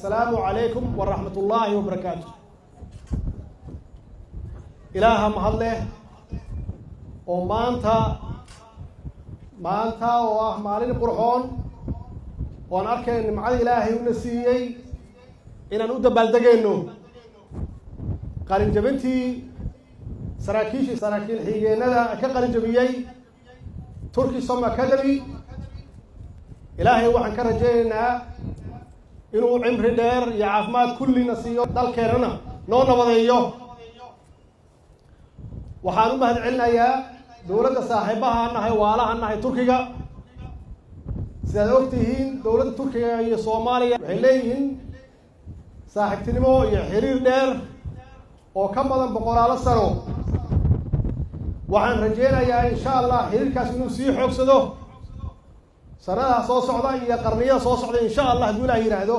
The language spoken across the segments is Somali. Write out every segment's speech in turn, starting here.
السلام عليكم ورحمة الله وبركاته. إله مهله ومانتا وأحمالين قرحون ونأكل مع إلهي ونسيي إن نود بلدجينه قارن جبنتي سراكيل حيجينا كقارن جبيي تركي صم أكاديمي إلهي وحن كرجينا إنه عمر دير يعافمات كل نسيو دل كيرنا نونا وضيو وحانو مهد علنا يا دولة صاحبها أنها والها أنها تركيا سيدوكتهين دولة تركيا هي صوماليا عليهن صاحب تنمو يا حرير دير وكملا بقرال السنو وحن رجينا يا إن شاء الله حرير كاسمنو سيح وكسدو سنة صوص عضا يا قرنية صوص عضا إن شاء الله دولا يرادو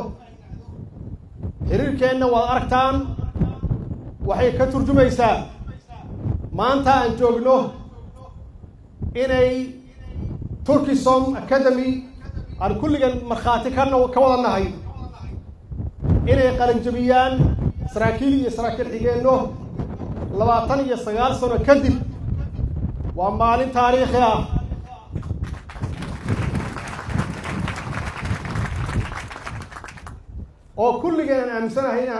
حرير كأنه وأركتان وحي كتر جميسا ما أنت أنجوجنو إني تركي صوم أكاديمي على كل جن مرخاتي كنا كوضنا هاي إني قلنجبيان سراكيل حجينه لبعضني الصغار صار كذب وعمالين تاريخها أو كل جن أمسنا هنا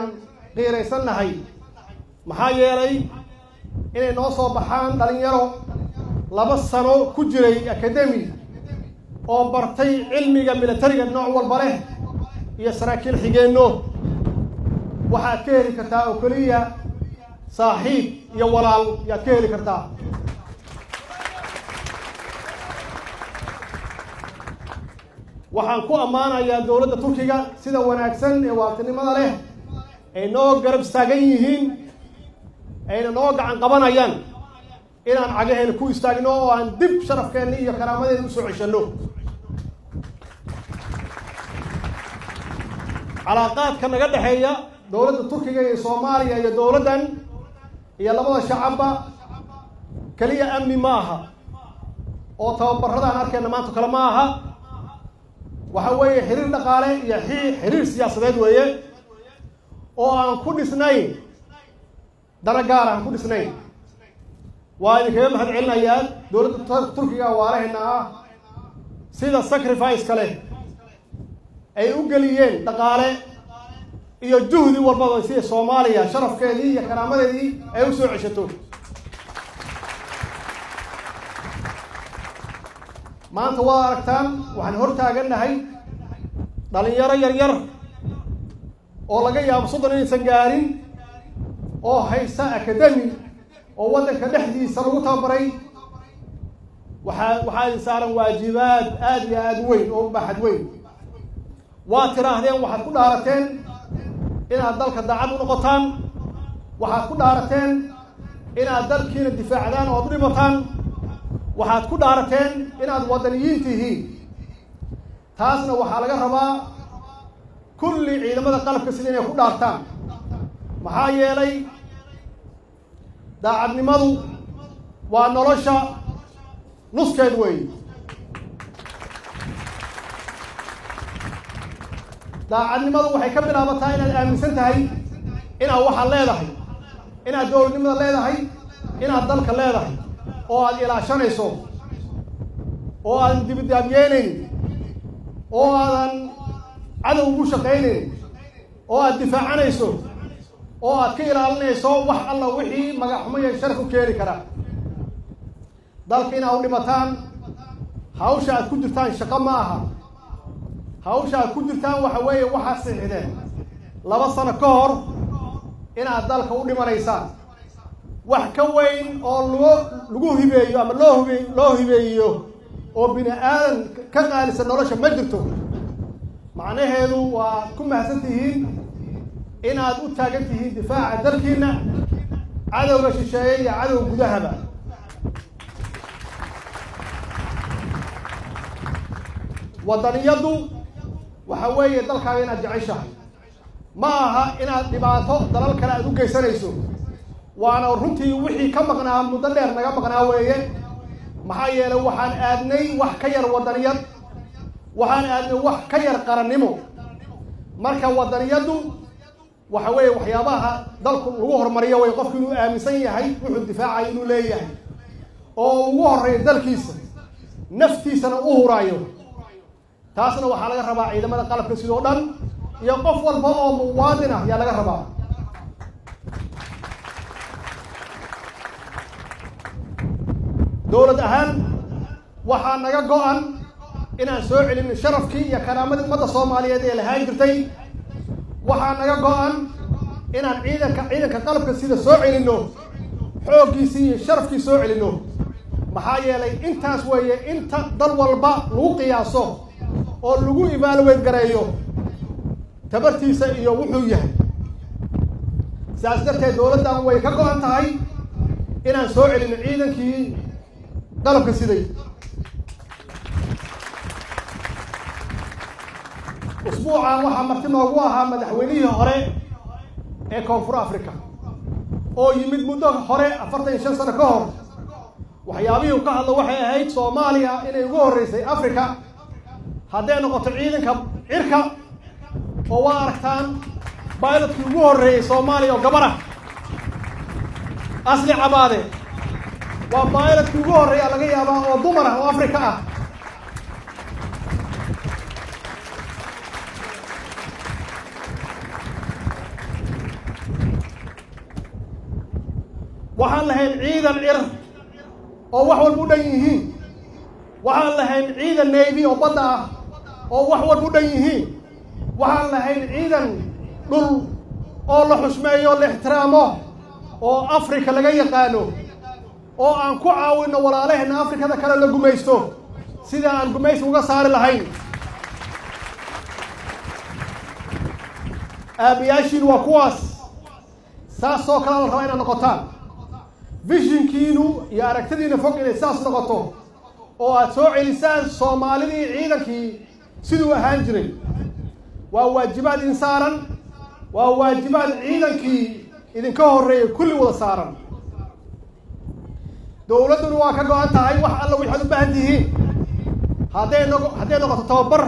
غير سنة هاي محايلي إني نوصل بحان دلينيرو لبصنو كجري أكاديمي أو برتي علمي من ترجع النوع والبره يسراكيل حجينه waxaad ka heli kartaa oo kaliya saaxiib iyo walaal yaad ka heli kartaa waxaan ku ammaanayaa dawladda Turkiga sida wanaagsan ee waatinimada leh ay noo garab taagan yihiin ayna noo gacan qabanayaan inaan cagaheena ku istaagno oo aan dib sharafkeenna iyo karaamadeena usoo ceshano calaaqaadka naga dhexeeya dowladda Turkiga iyo Soomaaliya iyo dowladdan iyo labada shacabba kaliya amni ma aha oo tababaradaan arkayna maanta kala ma aha waxa weeye xiriir dhaqaale iyo xiriir siyaasadeed weeye oo aan ku dhisnayn dana gaar ah ku dhisnayn waa idinkaga mahad celinayaa dowladda Turkiga waalahayna ah sida sacrifice kale ay u geliyeen dhaqaale iyo juhdi walbaba sida Soomaaliya sharafkeedii iyo karaamadeedii ay u soo ceshato maanta waa aragtaan waxaan hor taaganahay dhalinyaro yar oo laga yaabo 30 inaysan gaarin oo haysta academy oo wadanka dhexdiisa lagu tababaray waxaa saaran waajibaad aad iyo aad weyn oo baaxad weyn waa tiraahdeen waxaad ku dhaarateen inaad dalka daacad u noqotaan waxaad ku dhaarateen inaad dalkiina difaacdaan oo aad u dhimataan waxaad ku dhaarateen inaad wadaniyiin tihiin taasna waxaa laga rabaa kulli ciidamada qalabka sida inay ku dhaartaan maxaa yeelay daacadnimadu waa nolosha nuskeed weeye daacadnimadu waxay ka bilaabataa inaad aaminsan tahay inaad waxaad leedahay inaad dowladnimada leedahay inaad dalka leedahay oo aad ilaashanayso oo aadan dibidaabyeenayn oo aadan cadow ugu shaqaynayn oo aad difaacanayso oo aad ka ilaalinayso wax alla wixii magaxumo iyo sharaf u keeni kara dalka inaad u dhimataan hawsha aad ku jirtaan shaqo ma aha hawsha aad ku jirtaan waxa weeye waxaad sixideen 2 sano ka hor inaad dalka u dhimanaysaan wax ka weyn oo lagu hibeeyo ama loo hibeeyo oo bini aadan ka qaalisan nolosha ma jirto macnaheedu waa ku mahadsan tihiin inaad u taagan tihiin difaaca dalkiina cadowga shisheeye iyo cadowga gudahaba wadaniyadu waxa weeye dalkaaga inaad jeceshahay ma aha inaad dhibaato dalal kale aad u geysanayso waana runtii wixii ka maqnaa muddo dheer naga maqnaa weeye maxaa yeelay waxaan aadnay wax ka yar wadaniyad waxaan aadnay wax ka yar qarannimo marka wadaniyadu waxa weeye waxyaabaha dalku lagu horumariyo way qofku inuu aaminsan yahay wuxuu difaacay inuu leeyahay oo ugu horeeyo dalkiisa naftiisana u huraayo taasna waxaa laga rabaa ciidamada qalabka sidoo dhan iyo qof walba oo muwaadin ah yaa laga rabaa dowlad ahaan waxaa naga go'an inaan soo celin sharafkii iyo karaamadii ummadda Soomaaliyeed ee lahaan jirtay waxaa naga go'an inaan ciidanka qalabka sida soo celino xooggiisii iyo sharafkii soo celino maxaa yeelay intaas weeye inta dal walba lagu qiyaaso oo lagu evaluate gareeyo tabartiisa iyo wuxuu yahay sidaas darteed dowladdan way ka go'an tahay inaan soo celino ciidankii qalabka siday usbuucan waxaa marti noogu ahaa madaxweynihii hore ee koonfur Afrika oo yimid muddo hore 45 sano ka hor waxyaabihii uu ka hadlo waxay ahayd Soomaaliya inay ugu horeysay Afrika hadday noqoto ciidanka cirka oo waa aragtaan pilotkii ugu horeeyay Soomaaliya oo gabar ah Asli Cabaade waa pilotkii ugu horeeyay laga yaabaa oo dumar ah oo Afrika ah waxaan lahayn ciidan cir oo wax walba u dhan yihiin waxaan lahayn ciidan navy oo badda ah oo wax walba u dhan yihiin waxaan lahayn ciidan dhul oo la xushmeeyo la ixtiraamo oo Afrika laga yaqaano oo aan ku caawino walaalaheena Afrikada kale la gumaysto sida aan gumaysi uga saari lahayn aabiyaashiin waa kuwaas saasoo kale la rabaa inaad noqotaan visionkiinu iyo aragtidiina fog inay saas noqoto oo aad soo celisaan Soomaalidii ciidankii siduu ahaan jiray waa waajibaad in saaran waa waajibaad ciidankii idinka horeeyay kulli wada saaran dawladdu waa ka go'an tahay wax alla wixii u baahan yihiin hadday noqoto tababar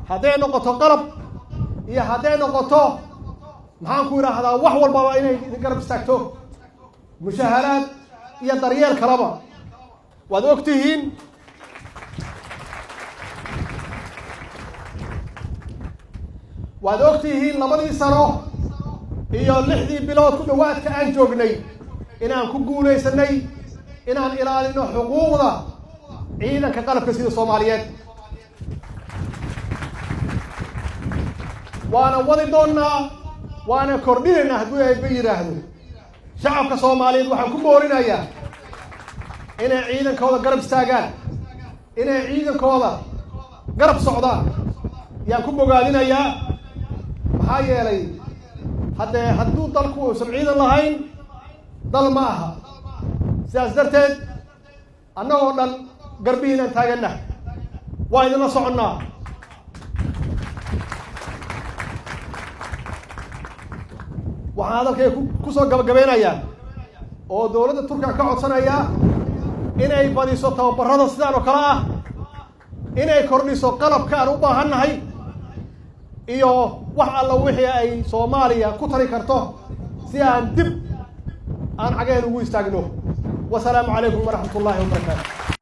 hadday noqoto qalab iyo hadday noqoto maxaan ku yiraahdaa wax walba inay idin garab istaagto mushaharaad iyo daryeel kalaba waad ogtihiin labadii sano iyo 6 bilood ku dhawaadka aan joognay inaan ku guuleysanay inaan ilaalino xuquuqda ciidanka qalabka sida Soomaaliyeed waana wadi doonaa waana kordhinaynaa haddii ay yiraahdo shacabka Soomaaliyeed waxaan ku boorinayaa inay ciidankooda garab istaagaan inay ciidankooda garab socdaan yaan ku bogaadinayaa maxaa yeelay hadduu dalku uusan ciidan lahayn dal ma aha sidaas darteed annagoo dhan garbihiinaan taaganna waa idinla soconnaa waxaan hadalkay ku soo gabagabeynayaa oo dawladda Turkiga ka codsanayaa inay badiso tababarada sidaan oo kale ah inay kordhiso qalabka aan u baahannahay iyo wax alla wixii ay Soomaaliya ku tari karto si aan dib aan cageen ugu istaagno wasalaamu calaykum waraxmatullaahi wabarakaatuh